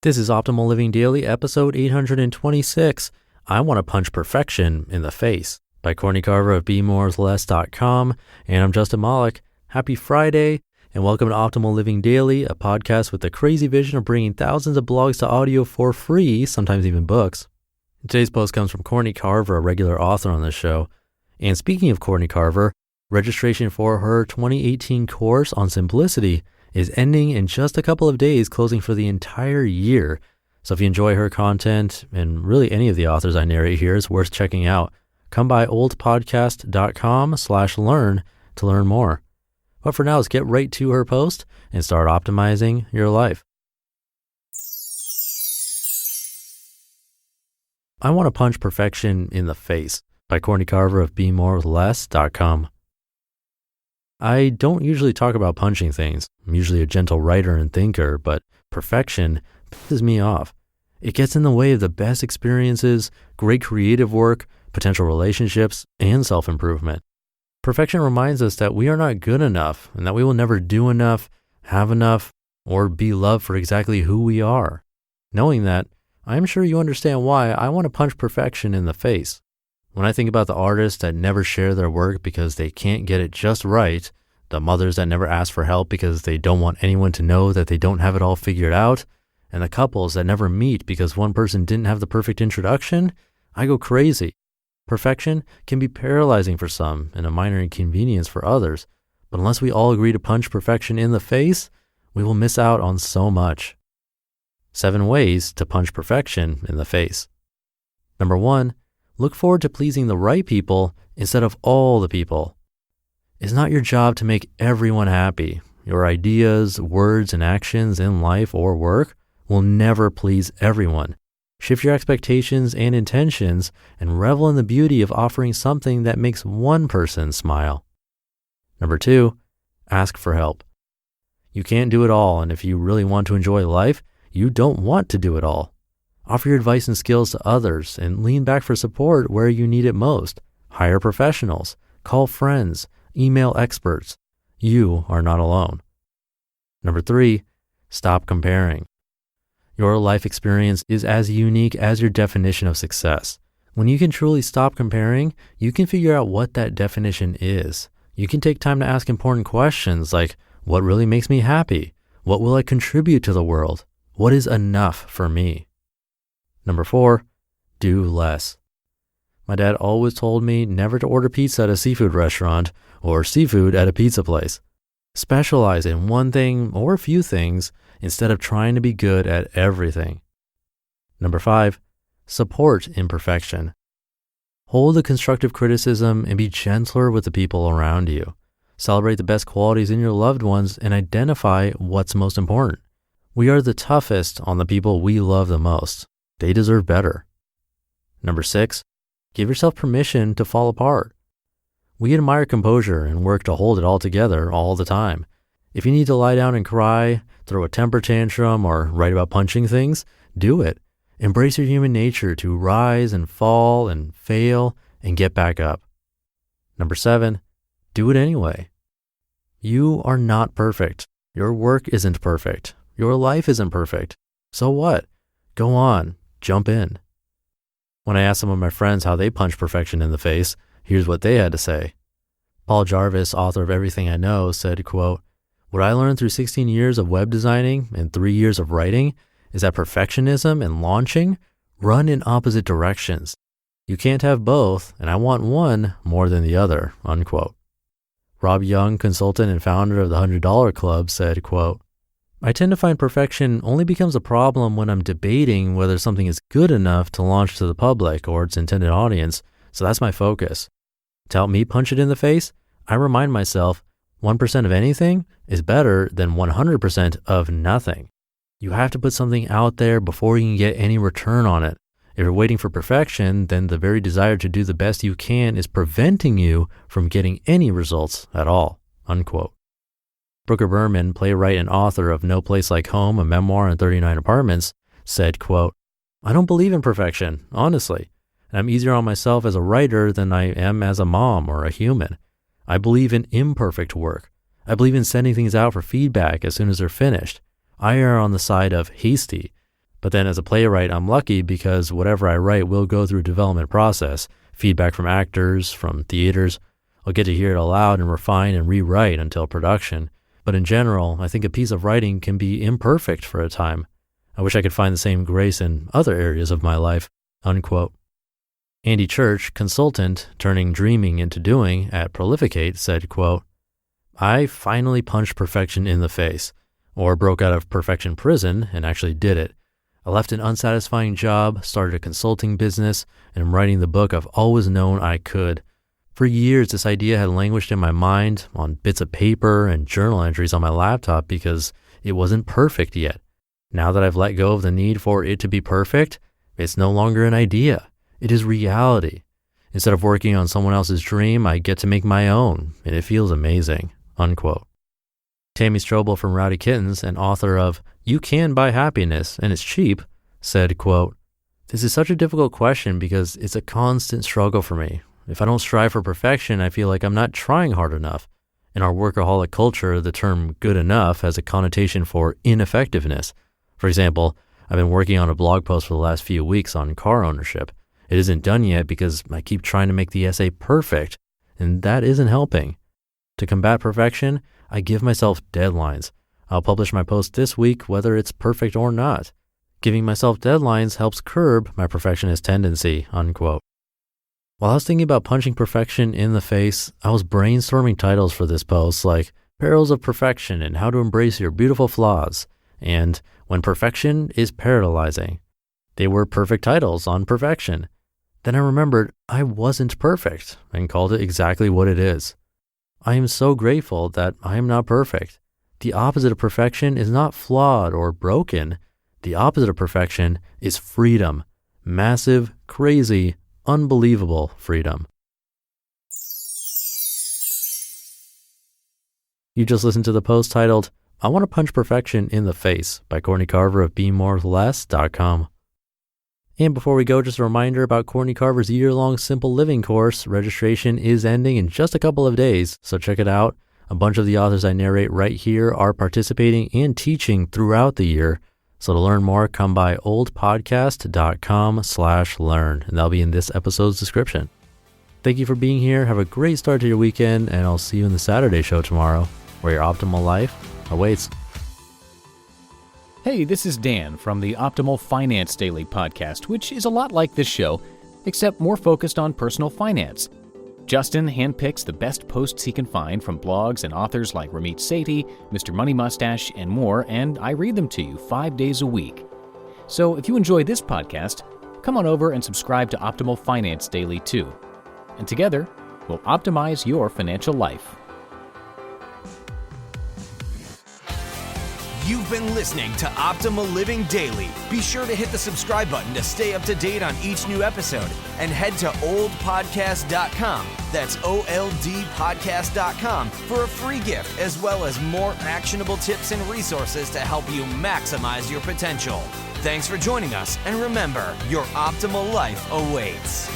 This is Optimal Living Daily, episode 826. I Want to Punch Perfection in the Face by Courtney Carver of BeMoreWithLess.com. And I'm Justin Malik. Happy Friday, and welcome to Optimal Living Daily, a podcast with the crazy vision of bringing thousands of blogs to audio for free, sometimes even books. Today's post comes from Courtney Carver, a regular author on this show. And speaking of Courtney Carver, registration for her 2018 course on simplicity is ending in just a couple of days, closing for the entire year. So if you enjoy her content, and really any of the authors I narrate here is worth checking out, come by oldpodcast.com/learn to learn more. But for now, let's get right to her post and start optimizing your life. I Want to Punch Perfection in the Face by Courtney Carver of BeMoreWithLess.com. I don't usually talk about punching things. I'm usually a gentle writer and thinker, but perfection pisses me off. It gets in the way of the best experiences, great creative work, potential relationships, and self-improvement. Perfection reminds us that we are not good enough and that we will never do enough, have enough, or be loved for exactly who we are. Knowing that, I'm sure you understand why I want to punch perfection in the face. When I think about the artists that never share their work because they can't get it just right, the mothers that never ask for help because they don't want anyone to know that they don't have it all figured out, and the couples that never meet because one person didn't have the perfect introduction, I go crazy. Perfection can be paralyzing for some and a minor inconvenience for others, but unless we all agree to punch perfection in the face, we will miss out on so much. 7 ways to punch perfection in the face. Number 1, look forward to pleasing the right people instead of all the people. It's not your job to make everyone happy. Your ideas, words, and actions in life or work will never please everyone. Shift your expectations and intentions and revel in the beauty of offering something that makes one person smile. Number 2, ask for help. You can't do it all, and if you really want to enjoy life, you don't want to do it all. Offer your advice and skills to others and lean back for support where you need it most. Hire professionals, call friends, email experts. You are not alone. Number 3, stop comparing. Your life experience is as unique as your definition of success. When you can truly stop comparing, you can figure out what that definition is. You can take time to ask important questions like, what really makes me happy? What will I contribute to the world? What is enough for me? Number 4, do less. My dad always told me never to order pizza at a seafood restaurant or seafood at a pizza place. Specialize in one thing or a few things instead of trying to be good at everything. Number 5, support imperfection. Hold the constructive criticism and be gentler with the people around you. Celebrate the best qualities in your loved ones and identify what's most important. We are the toughest on the people we love the most. They deserve better. Number 6, give yourself permission to fall apart. We admire composure and work to hold it all together all the time. If you need to lie down and cry, throw a temper tantrum, or write about punching things, do it. Embrace your human nature to rise and fall and fail and get back up. Number 7, do it anyway. You are not perfect. Your work isn't perfect. Your life isn't perfect. So what? Go on. Jump in. When I asked some of my friends how they punch perfection in the face, here's what they had to say. Paul Jarvis, author of Everything I Know, said, quote, "What I learned through 16 years of web designing and 3 years of writing is that perfectionism and launching run in opposite directions. You can't have both, and I want one more than the other," unquote. Rob Young, consultant and founder of the $100 Club, said, quote, "I tend to find perfection only becomes a problem when I'm debating whether something is good enough to launch to the public or its intended audience, so that's my focus. To help me punch it in the face, I remind myself 1% of anything is better than 100% of nothing. You have to put something out there before you can get any return on it. If you're waiting for perfection, then the very desire to do the best you can is preventing you from getting any results at all," unquote. Brooker Berman, playwright and author of No Place Like Home, a memoir and 39 apartments, said, quote, "I don't believe in perfection, honestly. And I'm easier on myself as a writer than I am as a mom or a human. I believe in imperfect work. I believe in sending things out for feedback as soon as they're finished. I err on the side of hasty. But then as a playwright, I'm lucky because whatever I write will go through a development process, feedback from actors, from theaters. I'll get to hear it aloud and refine and rewrite until production. But in general, I think a piece of writing can be imperfect for a time. I wish I could find the same grace in other areas of my life, unquote. Andy Church, consultant turning dreaming into doing at Prolificate, said, quote, I finally punched perfection in the face, or broke out of perfection prison and actually did it. I left an unsatisfying job, started a consulting business, and am writing the book I've always known I could. For years, this idea had languished in my mind on bits of paper and journal entries on my laptop because it wasn't perfect yet. Now that I've let go of the need for it to be perfect, it's no longer an idea. It is reality. Instead of working on someone else's dream, I get to make my own, and it feels amazing, unquote. Tammy Strobel from Rowdy Kittens, and author of You Can Buy Happiness, and It's Cheap, said, quote, This is such a difficult question because it's a constant struggle for me. If I don't strive for perfection, I feel like I'm not trying hard enough. In our workaholic culture, the term good enough has a connotation for ineffectiveness. For example, I've been working on a blog post for the last few weeks on car ownership. It isn't done yet because I keep trying to make the essay perfect, and that isn't helping. To combat perfection, I give myself deadlines. I'll publish my post this week whether it's perfect or not. Giving myself deadlines helps curb my perfectionist tendency, unquote. While I was thinking about punching perfection in the face, I was brainstorming titles for this post like Perils of Perfection and How to Embrace Your Beautiful Flaws, and When Perfection is Paralyzing. They were perfect titles on perfection. Then I remembered I wasn't perfect and called it exactly what it is. I am so grateful that I am not perfect. The opposite of perfection is not flawed or broken. The opposite of perfection is freedom. Massive, crazy, unbelievable freedom. You just listened to the post titled, I Want to Punch Perfection in the Face by Courtney Carver of BeMoreWithLess.com. And before we go, just a reminder about Courtney Carver's year-long Simple Living course. Registration is ending in just a couple of days, so check it out. A bunch of the authors I narrate right here are participating and teaching throughout the year. So to learn more, come by oldpodcast.com/learn, and that'll be in this episode's description. Thank you for being here. Have a great start to your weekend, and I'll see you in the Saturday show tomorrow, where your optimal life awaits. Hey, this is Dan from the Optimal Finance Daily podcast, which is a lot like this show, except more focused on personal finance. Justin handpicks the best posts he can find from blogs and authors like Ramit Sethi, Mr. Money Mustache, and more, and I read them to you 5 days a week. So if you enjoy this podcast, come on over and subscribe to Optimal Finance Daily too. And together, we'll optimize your financial life. You've been listening to Optimal Living Daily. Be sure to hit the subscribe button to stay up to date on each new episode, and head to oldpodcast.com. That's OLDpodcast.com for a free gift, as well as more actionable tips and resources to help you maximize your potential. Thanks for joining us, and remember, your optimal life awaits.